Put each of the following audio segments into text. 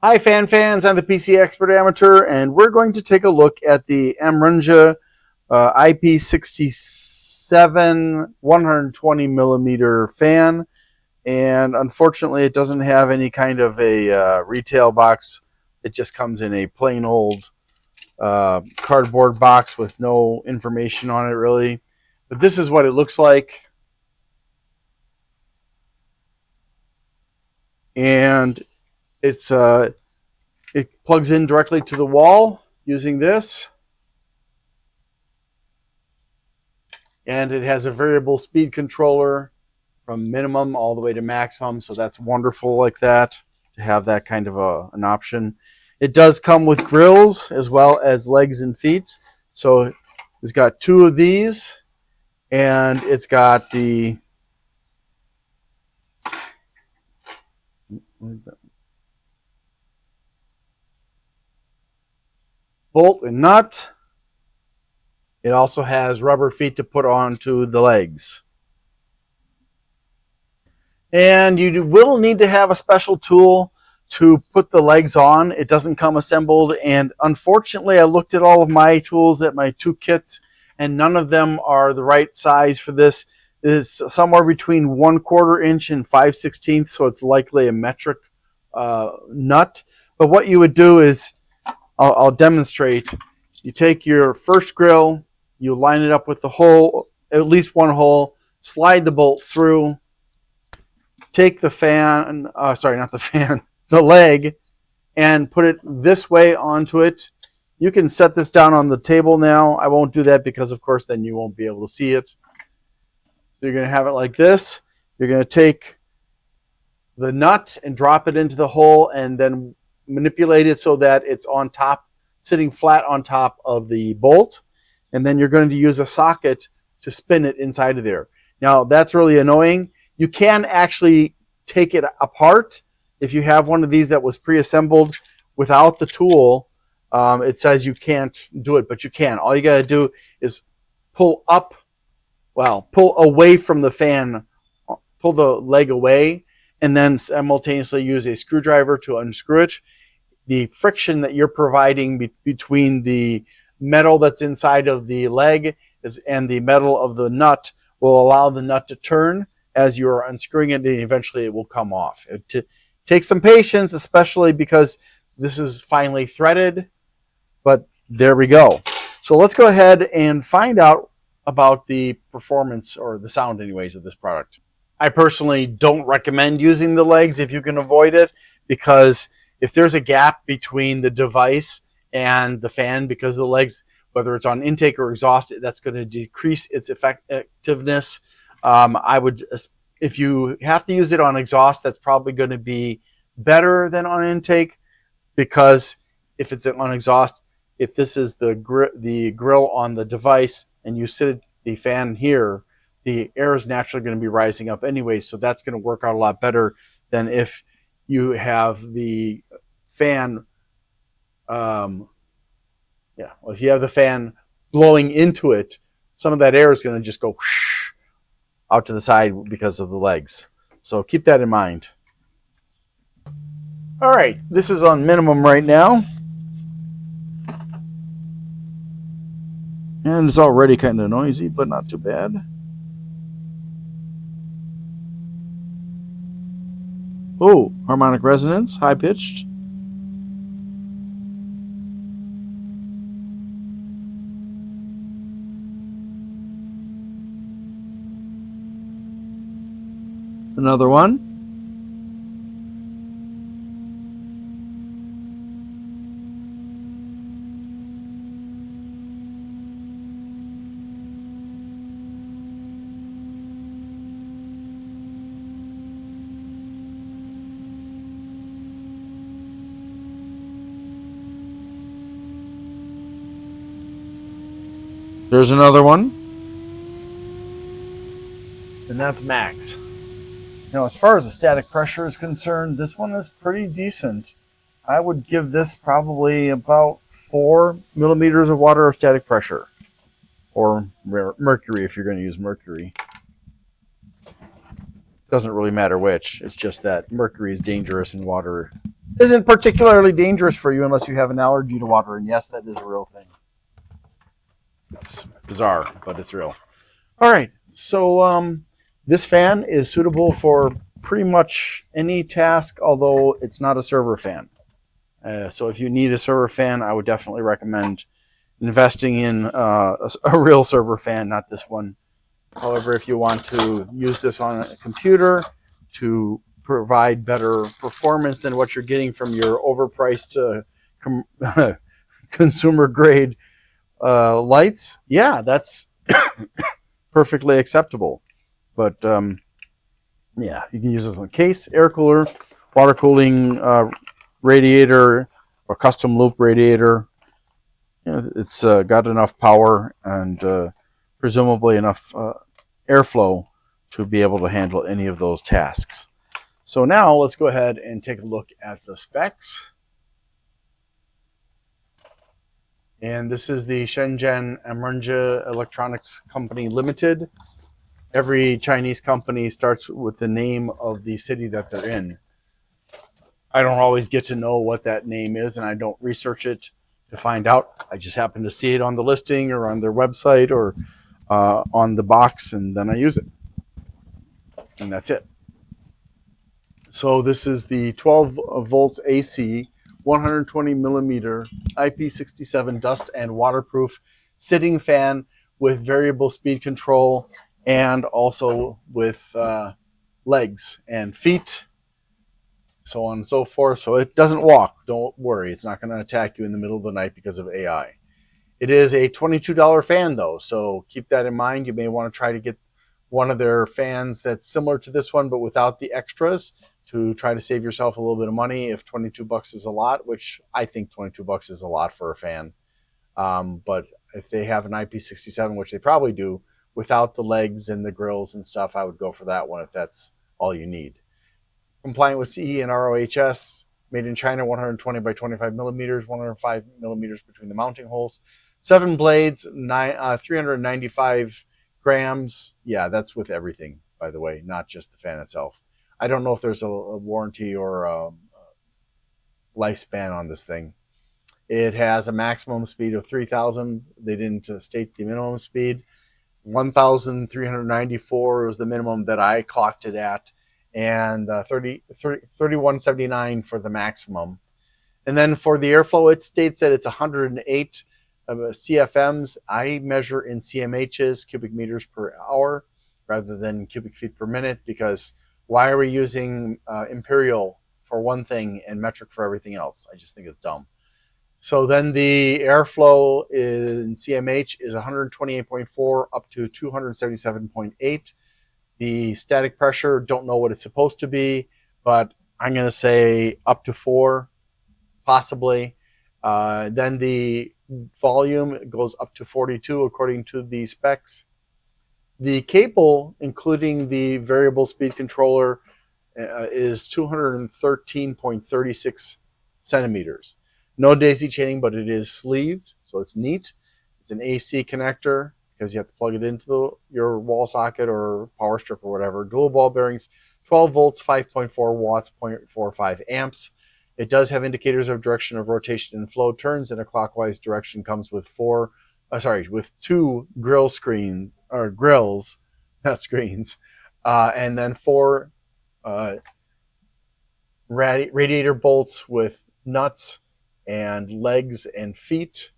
Hi fans, I'm the PC Expert Amateur, and we're going to take a look at the AmRunJe IP67 120 millimeter fan. And unfortunately, it doesn't have any kind of a retail box. It just comes in a plain old cardboard box with no information on it really. But this is what it looks like. And it's it plugs in directly to the wall using this. And it has a variable speed controller from minimum all the way to maximum. So that's wonderful like that, to have that kind of an option. It does come with grills as well as legs and feet. So it's got two of these, and it's got the bolt and nut. It also has rubber feet to put onto the legs. And you will need to have a special tool to put the legs on. It doesn't come assembled, and unfortunately I looked at all of my tools at my two kits, and none of them are the right size for this. It's somewhere between 1/4 inch and 5/16, so it's likely a metric nut. But what you would do is, I'll demonstrate. You take your first grill, you line it up with the hole, at least one hole, slide the bolt through, take the fan, sorry, not the fan, the leg, and put it this way onto it. You can set this down on the table now. I won't do that because, of course, then you won't be able to see it. So you're going to have it like this. You're going to take the nut and drop it into the hole and then manipulate it so that it's on top, sitting flat on top of the bolt. And then you're going to use a socket to spin it inside of there. Now, that's really annoying. You can actually take it apart. If you have one of these that was pre-assembled without the tool, it says you can't do it, but you can. All you got to do is pull up, pull away from the fan, pull the leg away, and then simultaneously use a screwdriver to unscrew it. The friction that you're providing between the metal that's inside of the leg and the metal of the nut will allow the nut to turn as you're unscrewing it, and eventually it will come off. It takes some patience, especially because this is finely threaded, but there we go. So let's go ahead and find out about the performance, or the sound anyways, of this product. I personally don't recommend using the legs if you can avoid it, because if there's a gap between the device and the fan because of the legs, whether it's on intake or exhaust, that's going to decrease its effectiveness. I would, if you have to use it on exhaust, that's probably going to be better than on intake, because if it's on exhaust, if this is the grill on the device and you sit the fan here, the air is naturally going to be rising up anyway, so that's going to work out a lot better than if you have the fan if you have the fan blowing into it, some of that air is going to just go out to the side because of the legs. So keep that in mind. All right, this is on minimum right now. And it's already kind of noisy, but not too bad. Oh, harmonic resonance, high pitched. Another one. There's another one. And that's max. Now, as far as the static pressure is concerned, this one is pretty decent. I would give this probably about 4 millimeters of water of static pressure, or mercury if you're going to use mercury. Doesn't really matter which. It's just that mercury is dangerous in water Isn't particularly dangerous for you unless you have an allergy to water. And yes, that is a real thing. It's bizarre, but it's real. All right. So this fan is suitable for pretty much any task, although it's not a server fan. So if you need a server fan, I would definitely recommend investing in a real server fan, not this one. However, if you want to use this on a computer to provide better performance than what you're getting from your overpriced consumer grade lights, yeah, that's perfectly acceptable. But yeah, you can use this on a case, air cooler, water cooling radiator, or custom loop radiator. You know, it's got enough power and presumably enough airflow to be able to handle any of those tasks. So now let's go ahead and take a look at the specs. And this is the Shenzhen AmRunJe Electronics Company Limited. Every Chinese company starts with the name of the city that they're in. I don't always get to know what that name is, and I don't research it to find out. I just happen to see it on the listing or on their website or on the box, and then I use it. And that's it. So this is the 12 volts AC, 120 millimeter IP67 dust and waterproof sitting fan with variable speed control, and also with legs and feet, so on and so forth. So it doesn't walk. Don't worry. It's not going to attack you in the middle of the night because of AI. It is a $22 fan, though, so keep that in mind. You may want to try to get one of their fans that's similar to this one, but without the extras, to try to save yourself a little bit of money. If 22 bucks is a lot, which I think 22 bucks is a lot for a fan. But if they have an IP67, which they probably do, without the legs and the grills and stuff, I would go for that one if that's all you need. Compliant with CE and ROHS, made in China, 120 by 25 millimeters, 105 millimeters between the mounting holes, 7 blades, 395 grams. Yeah, that's with everything, by the way, not just the fan itself. I don't know if there's a warranty or a lifespan on this thing. It has a maximum speed of 3,000. They didn't state the minimum speed. 1,394 was the minimum that I clocked it at, and 3179 for the maximum. And then for the airflow, it states that it's 108 CFMs. I measure in CMHs, cubic meters per hour, rather than cubic feet per minute, because why are we using imperial for one thing and metric for everything else? I just think it's dumb. So then the airflow in CMH is 128.4 up to 277.8. The static pressure, don't know what it's supposed to be, but I'm going to say up to 4, possibly. Then the volume goes up to 42 according to the specs. The cable, including the variable speed controller, is 213.36 centimeters. No daisy chaining, but it is sleeved, so it's neat. It's an AC connector because you have to plug it into your wall socket or power strip or whatever. Dual ball bearings, 12 volts, 5.4 watts, 0.45 amps. It does have indicators of direction of rotation and flow. Turns in a clockwise direction. Comes with with 2 grill screens, or grills, not screens, and then 4 radiator bolts with nuts and legs and feet.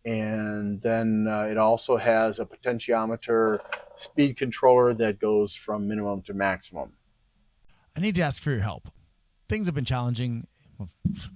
And then it also has a potentiometer speed controller that goes from minimum to maximum. I need to ask for your help. Things have been challenging.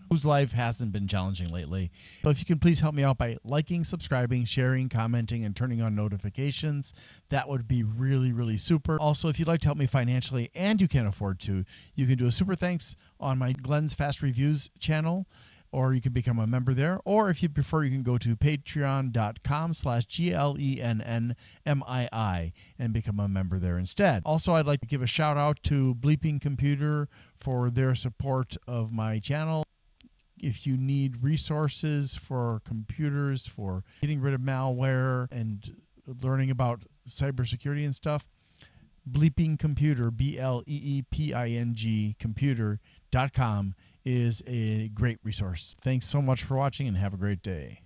Whose life hasn't been challenging lately? So if you can please help me out by liking, subscribing, sharing, commenting, and turning on notifications, that would be really, really super. Also, if you'd like to help me financially and you can't afford to, you can do a super thanks on my Glenn's Fast Reviews channel, or you can become a member there. Or if you prefer, you can go to patreon.com/GLENNMII and become a member there instead. Also, I'd like to give a shout out to Bleeping Computer for their support of my channel. If you need resources for computers, for getting rid of malware and learning about cybersecurity and stuff, Bleeping Computer, BLEEPING computer.com is a great resource. Thanks so much for watching and have a great day.